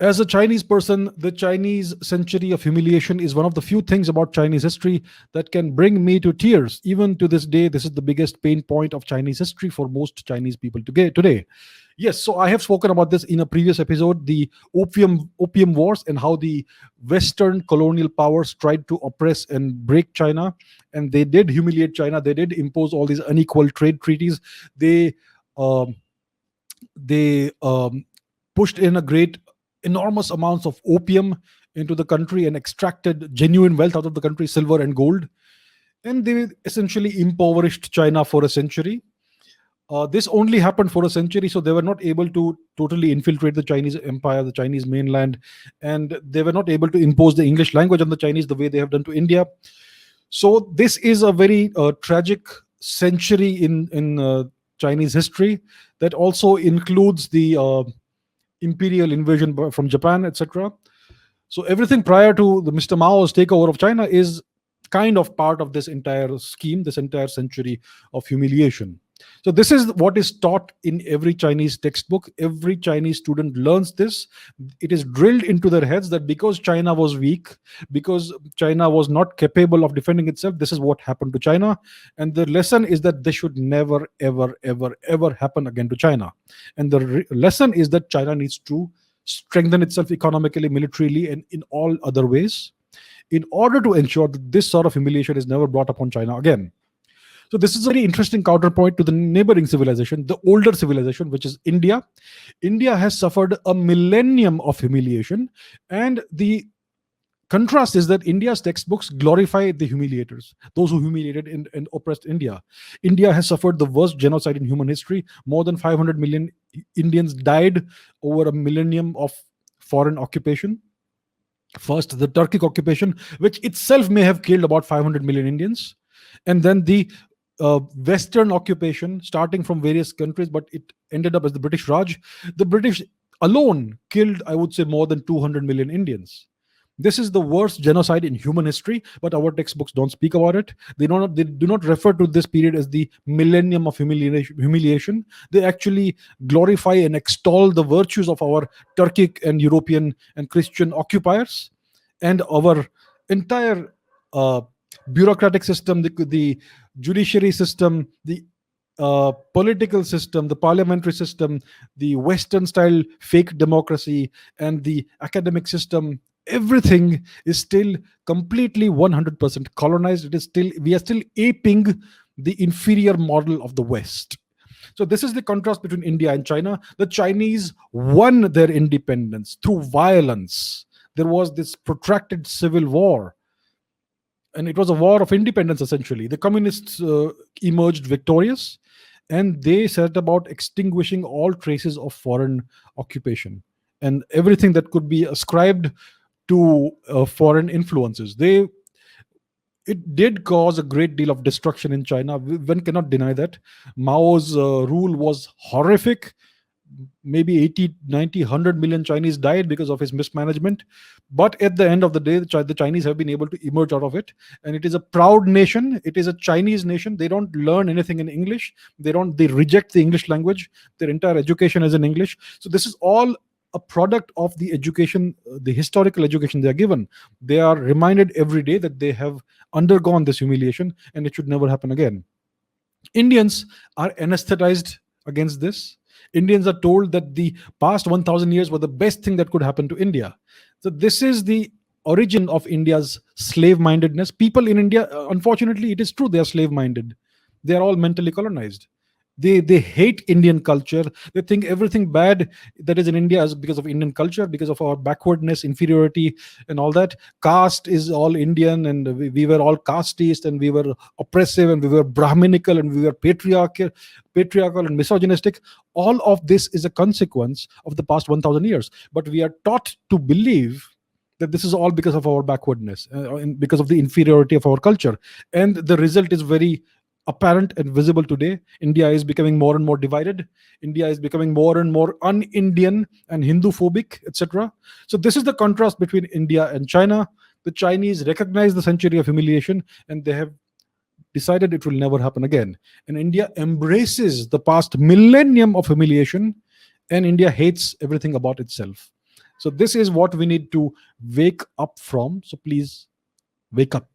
As a Chinese person, the Chinese century of humiliation is one of the few things about Chinese history that can bring me to tears. Even to this day, this is the biggest pain point of Chinese history for most Chinese people today. Yes, so I have spoken about this in a previous episode, the opium wars, and how the Western colonial powers tried to oppress and break China, and they did humiliate China. They did impose all these unequal trade treaties. They um, they pushed in a great enormous amounts of opium into the country and extracted genuine wealth out of the country, silver and gold, and they essentially impoverished China for a century. This only happened for a century, so they were not able to totally infiltrate the Chinese empire, the Chinese mainland, and they were not able to impose the English language on the Chinese the way they have done to India. So this is a very tragic century in Chinese history that also includes the imperial invasion from Japan, etc. So everything prior to the Mr. Mao's takeover of China is kind of part of this entire scheme, this entire century of humiliation. So this is what is taught in every Chinese textbook. Every Chinese student learns this. It is drilled into their heads that because China was weak, because China was not capable of defending itself, this is what happened to China. And the lesson is that this should never, ever, ever, ever happen again to China. And the lesson is that China needs to strengthen itself economically, militarily, and in all other ways in order to ensure that this sort of humiliation is never brought upon China again. So this is a very interesting counterpoint to the neighboring civilization, the older civilization, which is India. India has suffered a millennium of humiliation, and the contrast is that India's textbooks glorify the humiliators, those who humiliated and oppressed India. India has suffered the worst genocide in human history. More than 500 million Indians died over a millennium of foreign occupation. First, the Turkic occupation, which itself may have killed about 500 million Indians, and then the Western occupation, starting from various countries, but it ended up as the British Raj. The British alone killed, I would say, more than 200 million Indians. This is the worst genocide in human history, but our textbooks don't speak about it. They do not refer to this period as the millennium of humiliation. They actually glorify and extol the virtues of our Turkic and European and Christian occupiers, and our entire bureaucratic system, the judiciary system, the political system, the parliamentary system, the Western style fake democracy, and the academic system. Everything is still completely 100% colonized. We are still aping the inferior model of the West. So this is the contrast between India and China. The Chinese won their independence through violence. There was this protracted civil war, and it was a war of independence essentially. The communists emerged victorious, and they set about extinguishing all traces of foreign occupation and everything that could be ascribed to foreign influences. It did cause a great deal of destruction in China. One cannot deny that. Mao's rule was horrific. Maybe 80, 90, 100 million Chinese died because of his mismanagement. But at the end of the day, the Chinese have been able to emerge out of it. And it is a proud nation. It is a Chinese nation. They don't learn anything in English. They reject the English language. Their entire education is in English. So this is all a product of the education, the historical education they are given. They are reminded every day that they have undergone this humiliation and it should never happen again. Indians are anesthetized against this. Indians are told that the past 1000 years were the best thing that could happen to India. So this is the origin of India's slave-mindedness. People in India, unfortunately, it is true, they are slave-minded. They are all mentally colonized. They hate Indian culture. They think everything bad that is in India is because of Indian culture, because of our backwardness, inferiority, and all that. Caste is all Indian, and we were all casteist, and we were oppressive, and we were Brahminical, and we were patriarchal and misogynistic. All of this is a consequence of the past 1000 years. But we are taught to believe that this is all because of our backwardness, and because of the inferiority of our culture. And the result is very apparent and visible today. India is becoming more and more divided. India is becoming more and more un-Indian and Hindu-phobic, etc. So this is the contrast between India and China. The Chinese recognize the century of humiliation, and they have decided it will never happen again. And India embraces the past millennium of humiliation, and India hates everything about itself. So this is what we need to wake up from. So please wake up.